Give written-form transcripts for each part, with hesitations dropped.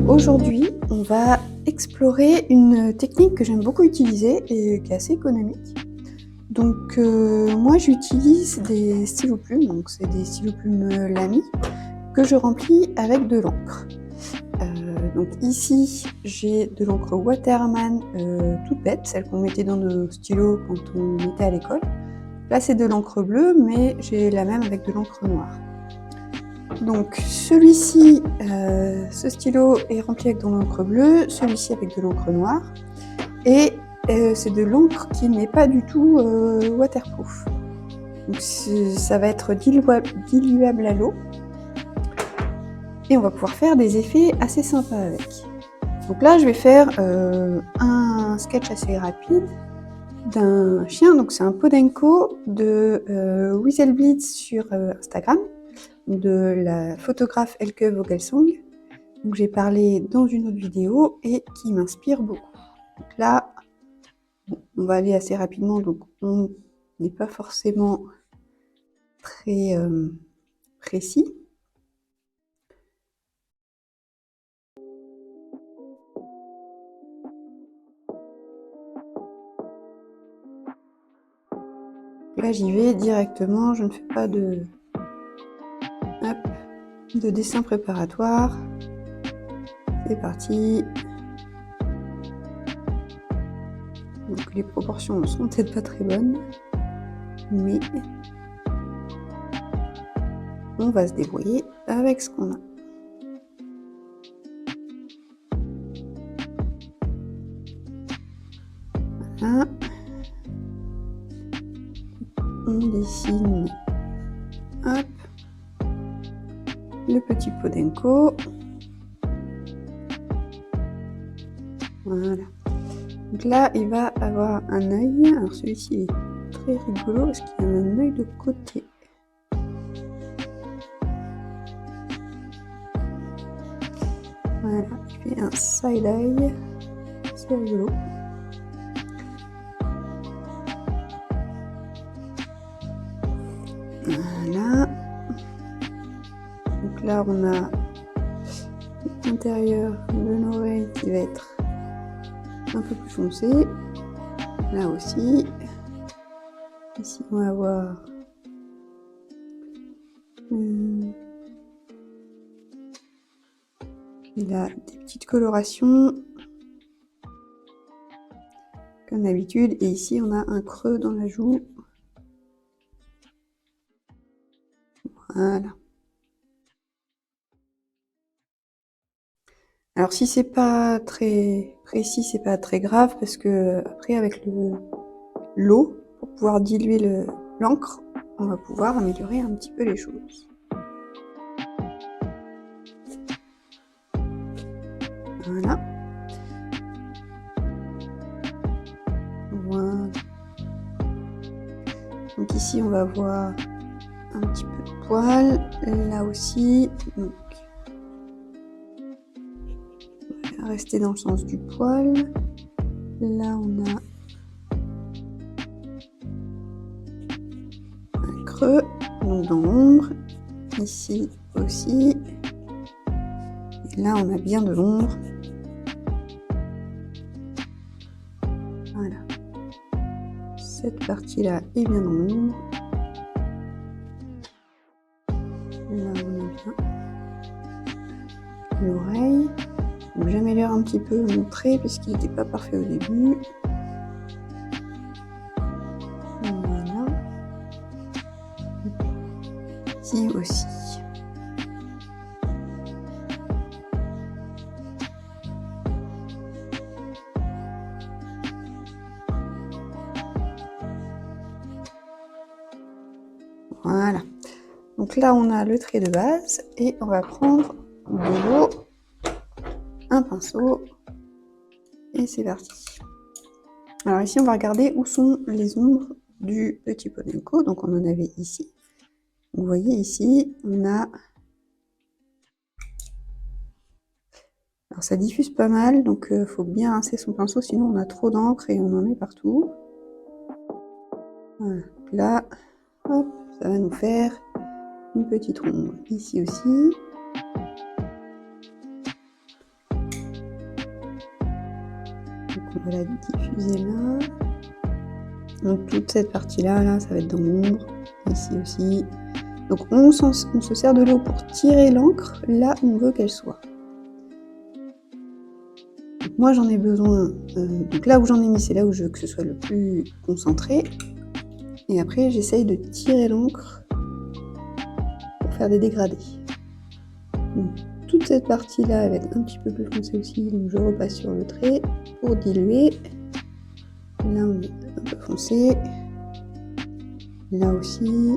Aujourd'hui, on va explorer une technique que j'aime beaucoup utiliser et qui est assez économique. Donc moi j'utilise des stylos plumes, donc c'est des stylos plumes Lamy que je remplis avec de l'encre. Donc ici j'ai de l'encre Waterman toute bête, celle qu'on mettait dans nos stylos quand on était à l'école. Là c'est de l'encre bleue, mais j'ai la même avec de l'encre noire. Donc celui-ci, ce stylo est rempli avec de l'encre bleue, celui-ci avec de l'encre noire, et c'est de l'encre qui n'est pas du tout waterproof. Donc ça va être diluable à l'eau, et on va pouvoir faire des effets assez sympas avec. Donc là je vais faire un sketch assez rapide d'un chien, donc c'est un Podenco de Weaselblitz sur Instagram, de la photographe Elke Vogelsong, donc j'ai parlé dans une autre vidéo et qui m'inspire beaucoup. Donc là, on va aller assez rapidement, donc on n'est pas forcément très précis. Là j'y vais directement, je ne fais pas de dessin préparatoire. C'est parti. Donc les proportions ne sont peut-être pas très bonnes, mais on va se débrouiller avec ce qu'on a. Voilà. On dessine, hop, le petit Podenco. Voilà. Donc là, il va avoir un œil. Alors celui-ci est très rigolo parce qu'il a un œil de côté. Voilà, il fait un side-eye. C'est rigolo. Voilà. Donc là, on a l'intérieur de l'oreille qui va être un peu plus foncé. Là aussi. Ici, on va avoir il a des petites colorations comme d'habitude. Et ici, on a un creux dans la joue. Voilà. Alors si c'est pas très précis, c'est pas très grave parce que après avec l'eau, pour pouvoir diluer l'encre, on va pouvoir améliorer un petit peu les choses. Voilà. Voilà. Donc ici on va voir un petit peu de poil, là aussi. Donc on va rester dans le sens du poil. Là on a un creux, donc dans l'ombre. Ici aussi. Et là on a bien de l'ombre. Voilà. Cette partie-là est bien dans l'ombre. Là on a bien l'oreille. Donc j'améliore un petit peu mon trait puisqu'il n'était pas parfait au début. Voilà. Ici aussi. Voilà. Donc là on a le trait de base et on va prendre de l'eau, un pinceau et c'est parti. Alors ici on va regarder où sont les ombres du petit Podenco. Donc on en avait ici. Vous voyez ici on a... Alors ça diffuse pas mal, donc faut bien rincer son pinceau, sinon on a trop d'encre et on en met partout. Voilà. Là, hop, ça va nous faire une petite ombre. Ici aussi. Donc on va la diffuser là. Donc toute cette partie-là, là, ça va être dans l'ombre. Ici aussi. Donc on se sert de l'eau pour tirer l'encre là où on veut qu'elle soit. Donc moi j'en ai besoin, donc là où j'en ai mis, c'est là où je veux que ce soit le plus concentré. Et après j'essaye de tirer l'encre pour faire des dégradés. Donc, toute cette partie-là elle va être un petit peu plus foncée aussi, donc je repasse sur le trait pour diluer. Là on est un peu foncé. Là aussi.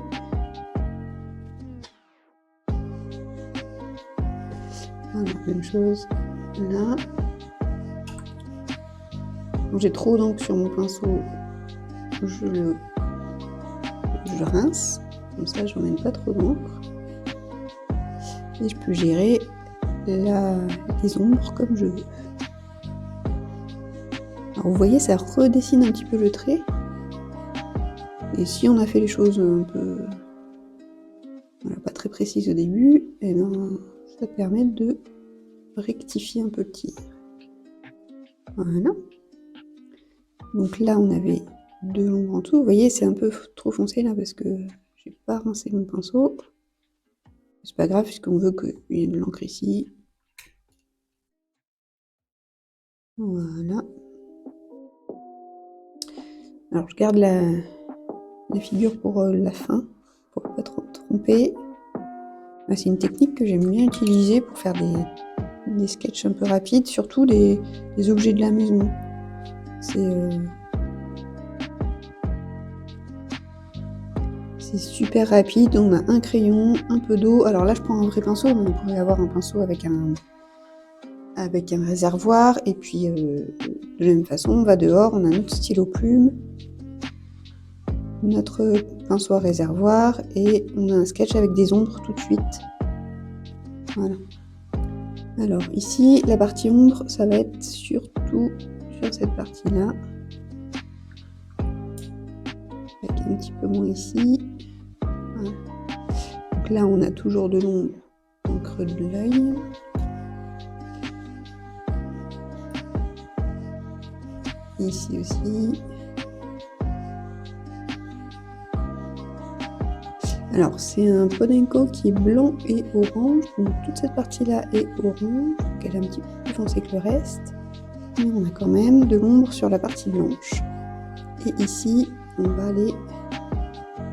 Voilà, même chose là. Quand j'ai trop d'encre sur mon pinceau, je rince. Comme ça, je n'emmène pas trop d'encre. Et je peux gérer les ombres comme je veux. Alors vous voyez, ça redessine un petit peu le trait. Et si on a fait les choses un peu pas très précises au début, et ben, ça permet de rectifier un peu le tir. Voilà. Donc là, on avait de l'ombre en dessous. Vous voyez, c'est un peu trop foncé là parce que j'ai pas rincé mon pinceau. C'est pas grave puisqu'on veut qu'il y ait de l'encre ici. Voilà. Alors je garde la figure pour la fin, pour pas trop me tromper. C'est une technique que j'aime bien utiliser pour faire des sketchs un peu rapides, surtout des objets de la maison. C'est super rapide, on a un crayon, un peu d'eau. Alors là je prends un vrai pinceau, mais on pourrait avoir un pinceau avec un réservoir, et puis de la même façon on va dehors, on a notre stylo plume, notre pinceau à réservoir, et on a un sketch avec des ombres tout de suite. Voilà. Alors ici, la partie ombre, ça va être surtout sur cette partie-là, avec un petit peu moins ici. Voilà. Donc là, on a toujours de l'ombre au creux de l'œil. Ici aussi. Alors, c'est un Podenco qui est blanc et orange, donc toute cette partie-là est orange, donc elle est un petit peu plus foncée que le reste, mais on a quand même de l'ombre sur la partie blanche. Et ici, on va aller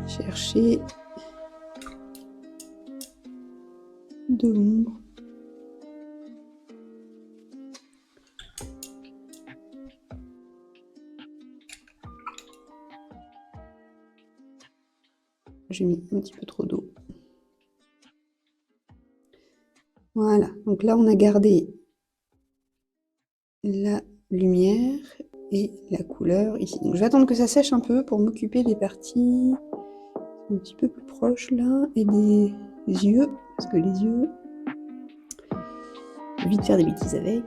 chercher de l'ombre. J'ai mis un petit peu trop d'eau. Voilà, donc là on a gardé la lumière et la couleur ici. Donc je vais attendre que ça sèche un peu pour m'occuper des parties un petit peu plus proches là, et des yeux, parce que les yeux, j'ai envie de faire des bêtises avec.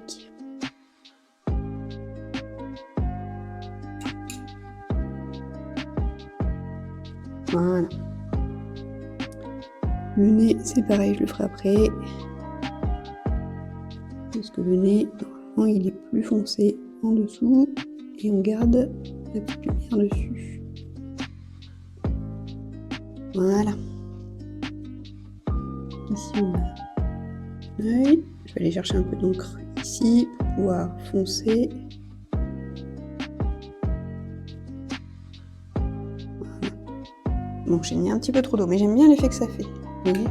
Voilà. Le nez, c'est pareil, je le ferai après. Parce que le nez, normalement, il est plus foncé en dessous. Et on garde la petite lumière dessus. Voilà. Ici, on a l'œil. Je vais aller chercher un peu d'encre ici pour pouvoir foncer. Voilà. Bon, j'ai mis un petit peu trop d'eau, mais j'aime bien l'effet que ça fait. Vous voyez ?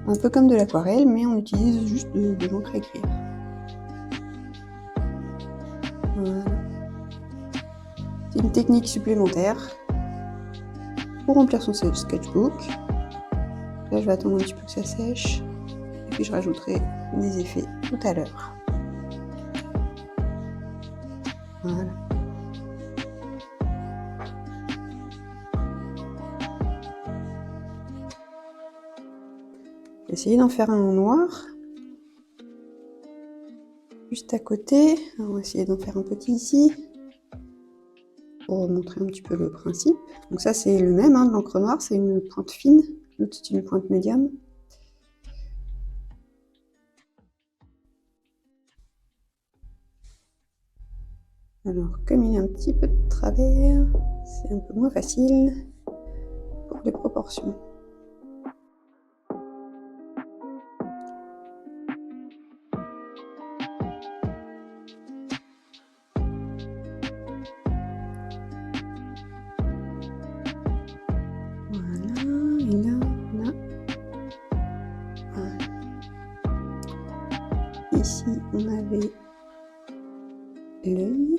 Un peu comme de l'aquarelle, mais on utilise juste de l'encre à écrire. Voilà. C'est une technique supplémentaire pour remplir son sketchbook. Là, je vais attendre un petit peu que ça sèche. Et puis, je rajouterai des effets tout à l'heure. Voilà. Je vais essayer d'en faire un en noir. Juste à côté. Alors, on va essayer d'en faire un petit ici. Pour montrer un petit peu le principe. Donc ça, c'est le même, de l'encre noire. C'est une pointe fine. L'autre, c'est une pointe médium. Alors, comme il est un petit peu de travers, c'est un peu moins facile pour les proportions. Voilà, et là, voilà. Ici, on avait l'œil.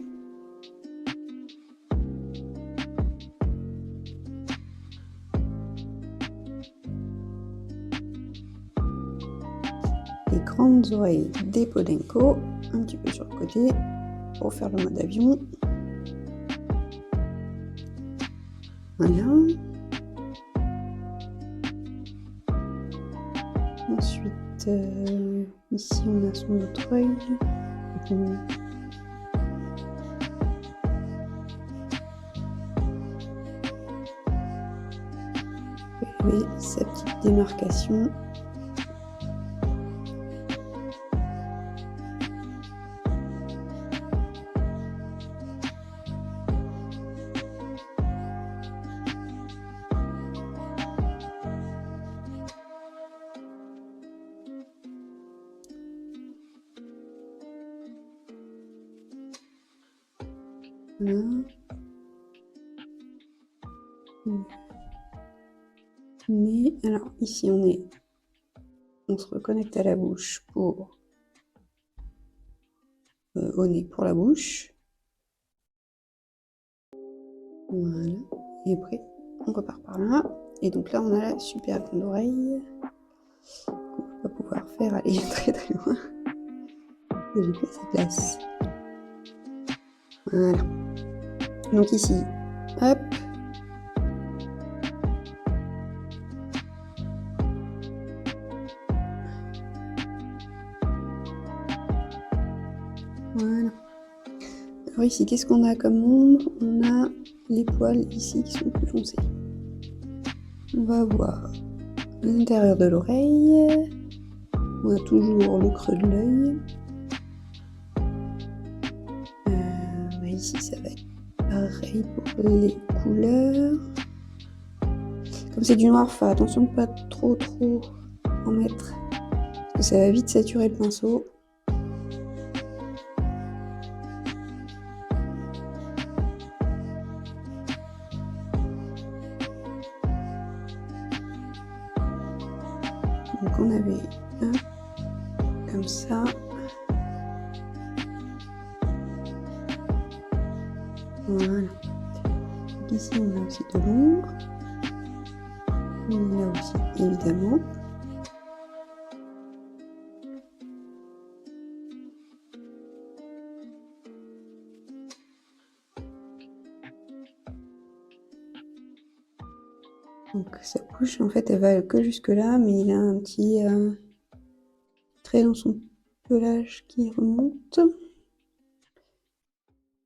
Les grandes oreilles des Podenco, un petit peu sur le côté pour faire le mode avion. Voilà. Ensuite, ici on a son autre œil. Et sa petite démarcation. Voilà. Mais alors ici on se reconnecte à la bouche pour au nez pour la bouche. Voilà. Et après on repart par là. Et donc là on a la super grande oreille qu'on va pouvoir faire aller très très loin. Et j'ai plus assez de place. Voilà. Donc ici, hop. Voilà. Alors ici, qu'est-ce qu'on a comme ombre? On a les poils ici qui sont plus foncés. On va voir l'intérieur de l'oreille. On a toujours le creux de l'œil. Ici, ça va être pareil pour les couleurs. Comme c'est du noir, fais attention de ne pas trop en mettre. Parce que ça va vite saturer le pinceau. Donc on avait un comme ça. Voilà. Donc ici on a aussi de l'ombre. Là aussi évidemment. Donc sa bouche en fait elle va que jusque là, mais il a un petit trait dans son pelage qui remonte.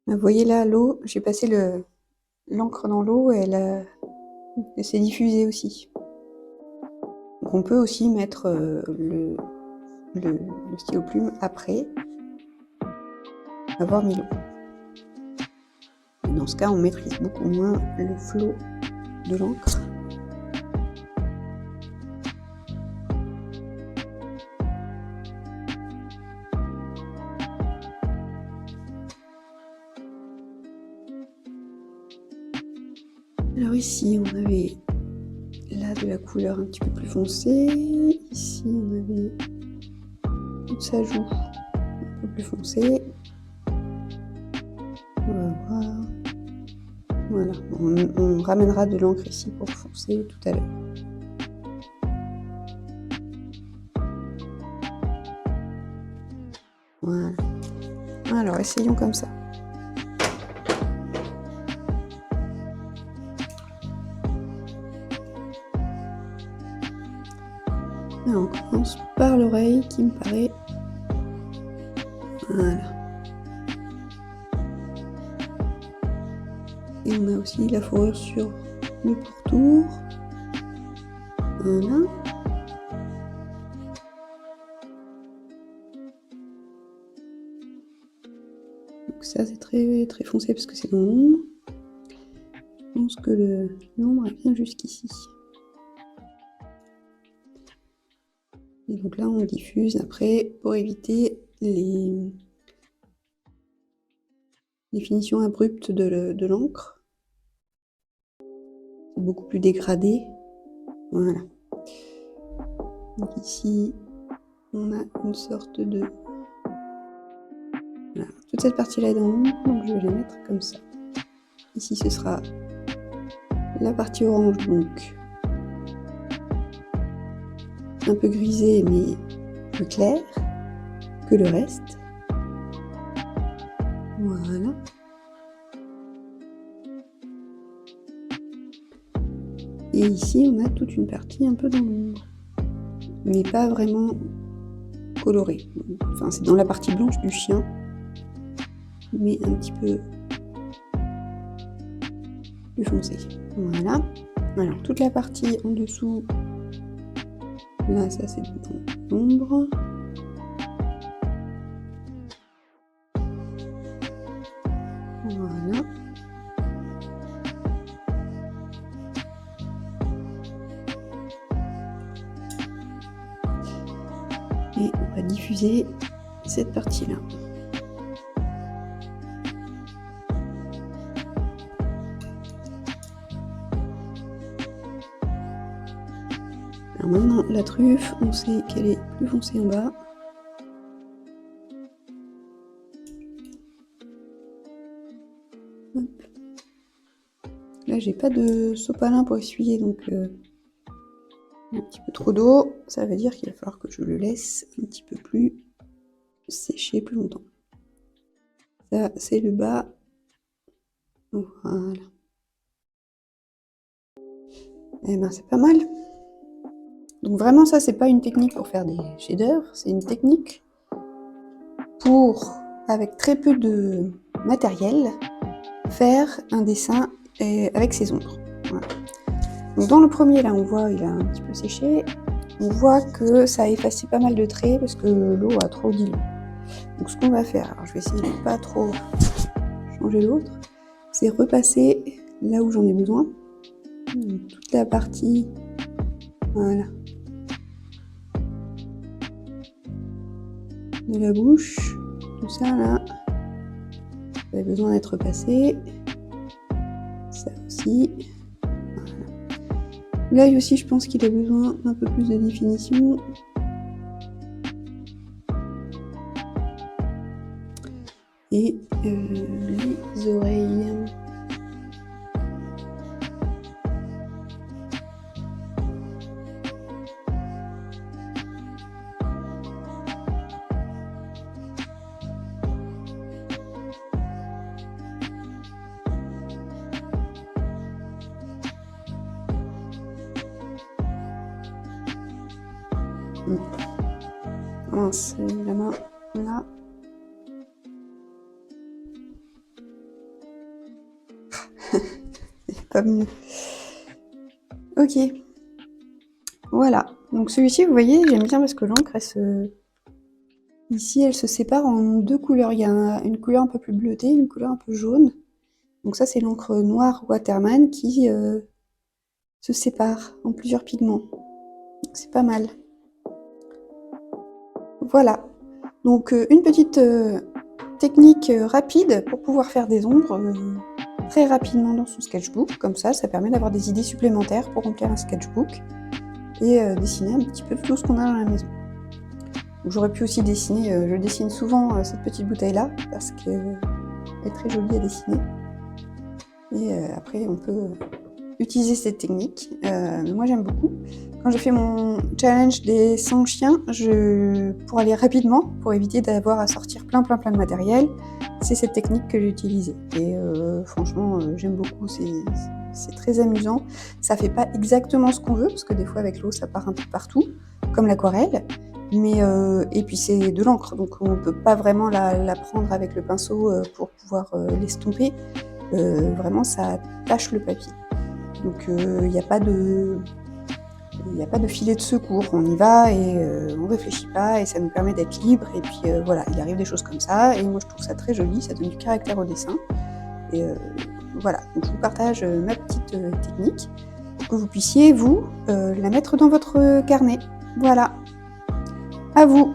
Vous voyez là l'eau, j'ai passé l'encre dans l'eau et elle s'est diffusée aussi. Donc on peut aussi mettre le stylo plume après avoir mis l'eau. Dans ce cas, on maîtrise beaucoup moins le flot de l'encre. Alors ici, on avait là de la couleur un petit peu plus foncée. Ici, on avait toute sa joue un peu plus foncée. On va voir. Voilà, on ramènera de l'encre ici pour foncer tout à l'heure. Voilà. Alors, essayons comme ça. Alors, on commence par l'oreille qui me paraît... Voilà. Et on a aussi la fourrure sur le pourtour. Voilà. Donc ça c'est très, très foncé parce que c'est dans l'ombre. Je pense que l'ombre elle vient jusqu'ici. Et donc là on diffuse après pour éviter les finitions abruptes de l'encre. C'est beaucoup plus dégradé. Voilà. Donc ici on a une sorte de... Voilà. Toute cette partie-là est dans l'ombre, donc je vais la mettre comme ça. Ici ce sera la partie orange, donc un peu grisée mais plus claire que le reste. Voilà. Et ici on a toute une partie un peu dans l'ombre, mais pas vraiment colorée. Enfin c'est dans la partie blanche du chien, mais un petit peu plus foncé. Voilà. Alors toute la partie en dessous, là ça c'est dans l'ombre. Voilà. Et on va diffuser cette partie-là. Alors maintenant, la truffe, on sait qu'elle est plus foncée en bas. Hop. Là, j'ai pas de sopalin pour essuyer, donc un petit peu trop d'eau. Ça veut dire qu'il va falloir que je le laisse un petit peu plus sécher plus longtemps. Ça, c'est le bas. Voilà. Et ben, c'est pas mal. Donc vraiment, ça, c'est pas une technique pour faire des chefs-d'œuvre, c'est une technique pour, avec très peu de matériel, faire un dessin avec ses ombres. Voilà. Donc dans le premier, là, on voit, il a un petit peu séché. On voit que ça a effacé pas mal de traits parce que l'eau a trop dilué. Donc ce qu'on va faire, alors je vais essayer de pas trop changer l'autre, c'est repasser là où j'en ai besoin. Donc, toute la partie, voilà, de la bouche, tout ça là, ça a besoin d'être repassé. Ça aussi. Voilà. L'œil aussi, je pense qu'il a besoin d'un peu plus de définition. Et les oreilles. Mince, la main là. C'est pas mieux. Ok. Voilà. Donc celui-ci, vous voyez, j'aime bien parce que l'encre, ici, elle se sépare en deux couleurs. Il y a une couleur un peu plus bleutée, une couleur un peu jaune. Donc ça, c'est l'encre noire Waterman qui se sépare en plusieurs pigments. C'est pas mal. Voilà. Donc une petite technique rapide pour pouvoir faire des ombres très rapidement dans son sketchbook. Comme ça permet d'avoir des idées supplémentaires pour remplir un sketchbook et dessiner un petit peu tout ce qu'on a dans la maison. J'aurais pu aussi dessiner, je dessine souvent cette petite bouteille-là parce qu'elle est très jolie à dessiner. Et après, on peut utiliser cette technique. Moi, j'aime beaucoup. Quand j'ai fait mon challenge des 100 chiens, pour aller rapidement, pour éviter d'avoir à sortir plein de matériel, c'est cette technique que j'ai utilisée. Et franchement, j'aime beaucoup. C'est très amusant. Ça fait pas exactement ce qu'on veut, parce que des fois, avec l'eau, ça part un peu partout, comme l'aquarelle. Mais et puis c'est de l'encre, donc on peut pas vraiment la prendre avec le pinceau pour pouvoir l'estomper. Vraiment, ça tache le papier. Donc il n'y a pas de Il n'y a pas de filet de secours, on y va et on réfléchit pas et ça nous permet d'être libre et puis voilà, il arrive des choses comme ça et moi je trouve ça très joli, ça donne du caractère au dessin et voilà, donc je vous partage ma petite technique pour que vous puissiez, vous, la mettre dans votre carnet. Voilà, à vous!